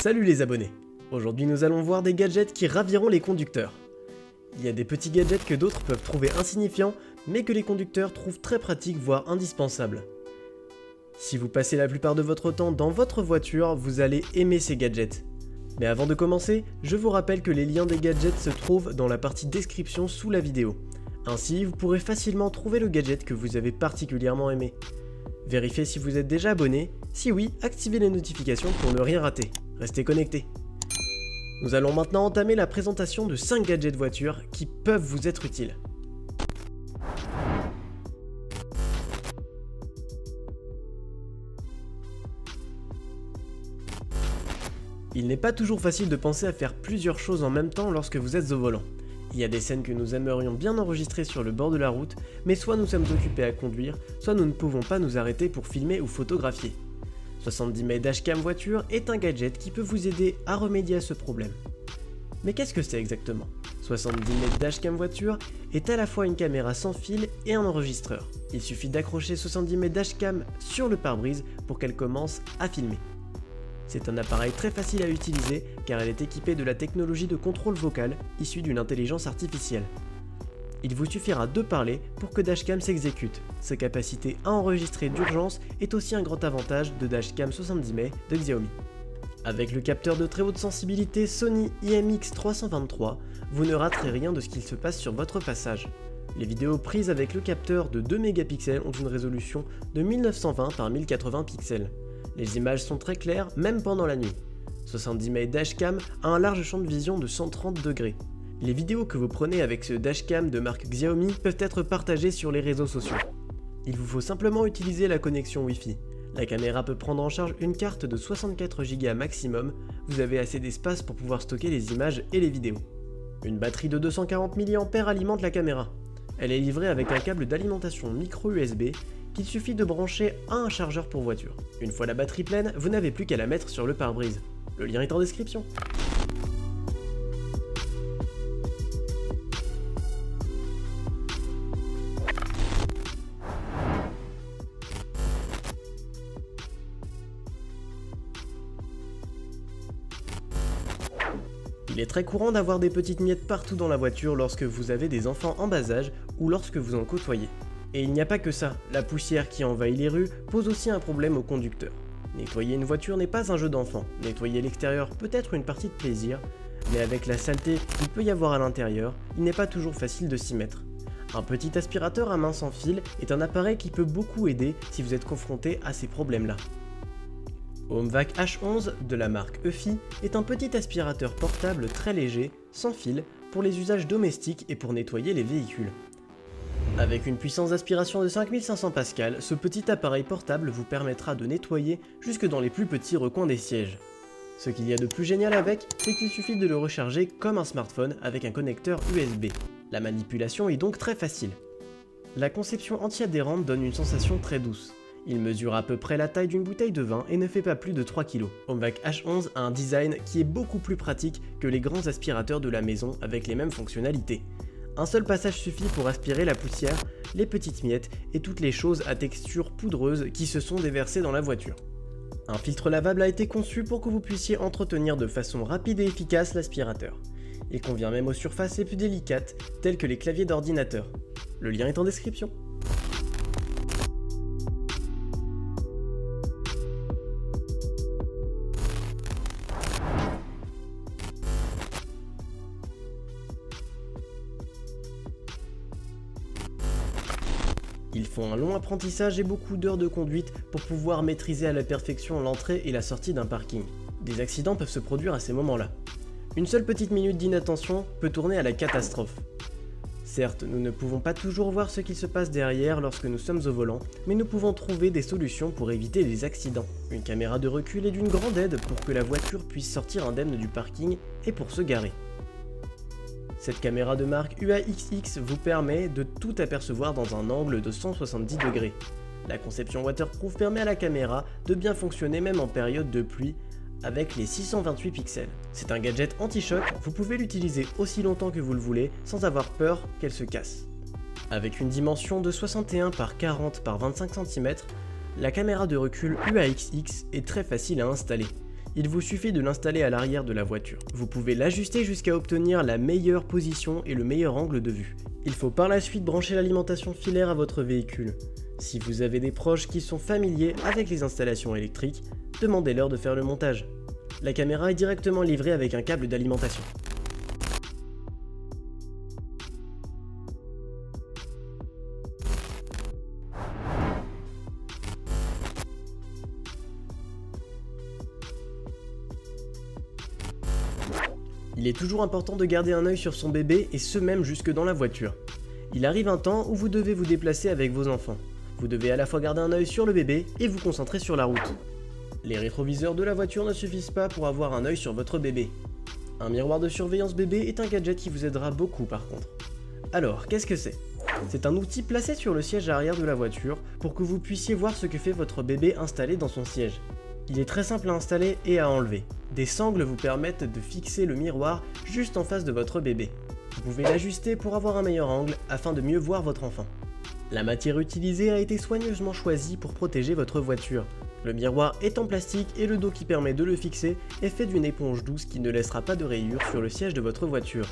Salut les abonnés! Aujourd'hui nous allons voir des gadgets qui raviront les conducteurs. Il y a des petits gadgets que d'autres peuvent trouver insignifiants, mais que les conducteurs trouvent très pratiques voire indispensables. Si vous passez la plupart de votre temps dans votre voiture, vous allez aimer ces gadgets. Mais avant de commencer, je vous rappelle que les liens des gadgets se trouvent dans la partie description sous la vidéo. Ainsi, vous pourrez facilement trouver le gadget que vous avez particulièrement aimé. Vérifiez si vous êtes déjà abonné, si oui, activez les notifications pour ne rien rater. Restez connectés. Nous allons maintenant entamer la présentation de 5 gadgets voitures qui peuvent vous être utiles. Il n'est pas toujours facile de penser à faire plusieurs choses en même temps lorsque vous êtes au volant. Il y a des scènes que nous aimerions bien enregistrer sur le bord de la route, mais soit nous sommes occupés à conduire, soit nous ne pouvons pas nous arrêter pour filmer ou photographier. 70 mm dashcam voiture est un gadget qui peut vous aider à remédier à ce problème. Mais qu'est-ce que c'est exactement? 70 mm dashcam voiture est à la fois une caméra sans fil et un enregistreur. Il suffit d'accrocher 70 mm dashcam sur le pare-brise pour qu'elle commence à filmer. C'est un appareil très facile à utiliser car elle est équipée de la technologie de contrôle vocal issue d'une intelligence artificielle. Il vous suffira de parler pour que Dashcam s'exécute. Sa capacité à enregistrer d'urgence est aussi un grand avantage de Dashcam 70 mm de Xiaomi. Avec le capteur de très haute sensibilité Sony IMX323, vous ne raterez rien de ce qu'il se passe sur votre passage. Les vidéos prises avec le capteur de 2 mégapixels ont une résolution de 1920 par 1080 pixels. Les images sont très claires, même pendant la nuit. 70 mm dashcam a un large champ de vision de 130 degrés. Les vidéos que vous prenez avec ce dashcam de marque Xiaomi peuvent être partagées sur les réseaux sociaux. Il vous faut simplement utiliser la connexion Wi-Fi. La caméra peut prendre en charge une carte de 64 Go maximum, vous avez assez d'espace pour pouvoir stocker les images et les vidéos. Une batterie de 240 mAh alimente la caméra. Elle est livrée avec un câble d'alimentation micro USB qu'il suffit de brancher à un chargeur pour voiture. Une fois la batterie pleine, vous n'avez plus qu'à la mettre sur le pare-brise. Le lien est en description. Il est très courant d'avoir des petites miettes partout dans la voiture lorsque vous avez des enfants en bas âge ou lorsque vous en côtoyez. Et il n'y a pas que ça, la poussière qui envahit les rues pose aussi un problème aux conducteurs. Nettoyer une voiture n'est pas un jeu d'enfant, nettoyer l'extérieur peut être une partie de plaisir, mais avec la saleté qu'il peut y avoir à l'intérieur, il n'est pas toujours facile de s'y mettre. Un petit aspirateur à main sans fil est un appareil qui peut beaucoup aider si vous êtes confronté à ces problèmes-là. HomeVac H11 de la marque Eufy est un petit aspirateur portable très léger, sans fil, pour les usages domestiques et pour nettoyer les véhicules. Avec une puissance d'aspiration de 5500 Pascal, ce petit appareil portable vous permettra de nettoyer jusque dans les plus petits recoins des sièges. Ce qu'il y a de plus génial avec, c'est qu'il suffit de le recharger comme un smartphone avec un connecteur USB. La manipulation est donc très facile. La conception anti-adhérente donne une sensation très douce. Il mesure à peu près la taille d'une bouteille de vin et ne fait pas plus de 3 kg. HomeVac H11 a un design qui est beaucoup plus pratique que les grands aspirateurs de la maison avec les mêmes fonctionnalités. Un seul passage suffit pour aspirer la poussière, les petites miettes et toutes les choses à texture poudreuse qui se sont déversées dans la voiture. Un filtre lavable a été conçu pour que vous puissiez entretenir de façon rapide et efficace l'aspirateur. Il convient même aux surfaces les plus délicates, telles que les claviers d'ordinateur. Le lien est en description. Ils font un long apprentissage et beaucoup d'heures de conduite pour pouvoir maîtriser à la perfection l'entrée et la sortie d'un parking. Des accidents peuvent se produire à ces moments-là. Une seule petite minute d'inattention peut tourner à la catastrophe. Certes, nous ne pouvons pas toujours voir ce qui se passe derrière lorsque nous sommes au volant, mais nous pouvons trouver des solutions pour éviter les accidents. Une caméra de recul est d'une grande aide pour que la voiture puisse sortir indemne du parking et pour se garer. Cette caméra de marque UAXX vous permet de tout apercevoir dans un angle de 170 degrés. La conception waterproof permet à la caméra de bien fonctionner même en période de pluie avec les 628 pixels. C'est un gadget anti-choc, vous pouvez l'utiliser aussi longtemps que vous le voulez sans avoir peur qu'elle se casse. Avec une dimension de 61 par 40 par 25 cm, la caméra de recul UAXX est très facile à installer. Il vous suffit de l'installer à l'arrière de la voiture. Vous pouvez l'ajuster jusqu'à obtenir la meilleure position et le meilleur angle de vue. Il faut par la suite brancher l'alimentation filaire à votre véhicule. Si vous avez des proches qui sont familiers avec les installations électriques, demandez-leur de faire le montage. La caméra est directement livrée avec un câble d'alimentation. Il est toujours important de garder un œil sur son bébé et ce même jusque dans la voiture. Il arrive un temps où vous devez vous déplacer avec vos enfants. Vous devez à la fois garder un œil sur le bébé et vous concentrer sur la route. Les rétroviseurs de la voiture ne suffisent pas pour avoir un œil sur votre bébé. Un miroir de surveillance bébé est un gadget qui vous aidera beaucoup par contre. Alors, qu'est-ce que c'est ? C'est un outil placé sur le siège arrière de la voiture pour que vous puissiez voir ce que fait votre bébé installé dans son siège. Il est très simple à installer et à enlever. Des sangles vous permettent de fixer le miroir juste en face de votre bébé. Vous pouvez l'ajuster pour avoir un meilleur angle afin de mieux voir votre enfant. La matière utilisée a été soigneusement choisie pour protéger votre voiture. Le miroir est en plastique et le dos qui permet de le fixer est fait d'une éponge douce qui ne laissera pas de rayures sur le siège de votre voiture.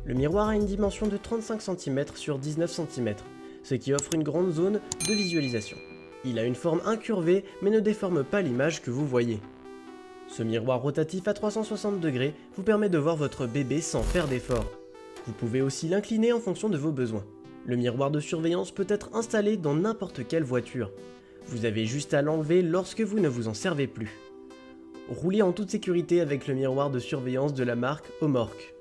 Le miroir a une dimension de 35 cm sur 19 cm, ce qui offre une grande zone de visualisation. Il a une forme incurvée mais ne déforme pas l'image que vous voyez. Ce miroir rotatif à 360 degrés vous permet de voir votre bébé sans faire d'effort. Vous pouvez aussi l'incliner en fonction de vos besoins. Le miroir de surveillance peut être installé dans n'importe quelle voiture. Vous avez juste à l'enlever lorsque vous ne vous en servez plus. Roulez en toute sécurité avec le miroir de surveillance de la marque Homork.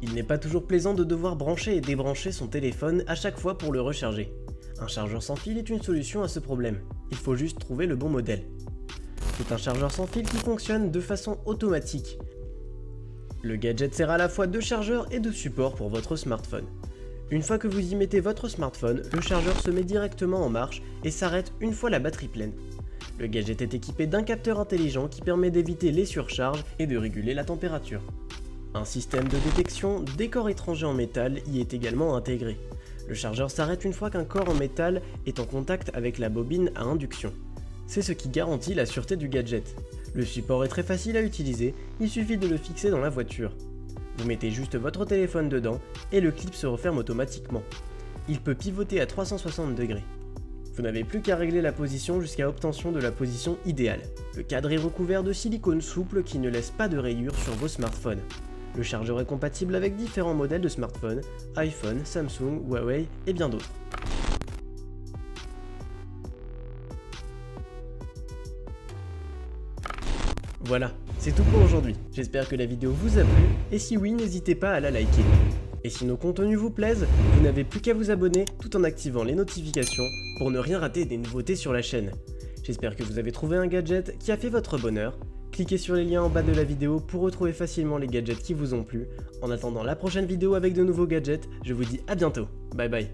Il n'est pas toujours plaisant de devoir brancher et débrancher son téléphone à chaque fois pour le recharger. Un chargeur sans fil est une solution à ce problème. Il faut juste trouver le bon modèle. C'est un chargeur sans fil qui fonctionne de façon automatique. Le gadget sert à la fois de chargeur et de support pour votre smartphone. Une fois que vous y mettez votre smartphone, le chargeur se met directement en marche et s'arrête une fois la batterie pleine. Le gadget est équipé d'un capteur intelligent qui permet d'éviter les surcharges et de réguler la température. Un système de détection des corps étrangers en métal y est également intégré. Le chargeur s'arrête une fois qu'un corps en métal est en contact avec la bobine à induction. C'est ce qui garantit la sûreté du gadget. Le support est très facile à utiliser, il suffit de le fixer dans la voiture. Vous mettez juste votre téléphone dedans et le clip se referme automatiquement. Il peut pivoter à 360 degrés. Vous n'avez plus qu'à régler la position jusqu'à obtention de la position idéale. Le cadre est recouvert de silicone souple qui ne laisse pas de rayures sur vos smartphones. Le chargeur est compatible avec différents modèles de smartphones, iPhone, Samsung, Huawei et bien d'autres. Voilà, c'est tout pour aujourd'hui. J'espère que la vidéo vous a plu et si oui, n'hésitez pas à la liker. Et si nos contenus vous plaisent, vous n'avez plus qu'à vous abonner tout en activant les notifications pour ne rien rater des nouveautés sur la chaîne. J'espère que vous avez trouvé un gadget qui a fait votre bonheur. Cliquez sur les liens en bas de la vidéo pour retrouver facilement les gadgets qui vous ont plu. En attendant la prochaine vidéo avec de nouveaux gadgets, je vous dis à bientôt. Bye bye.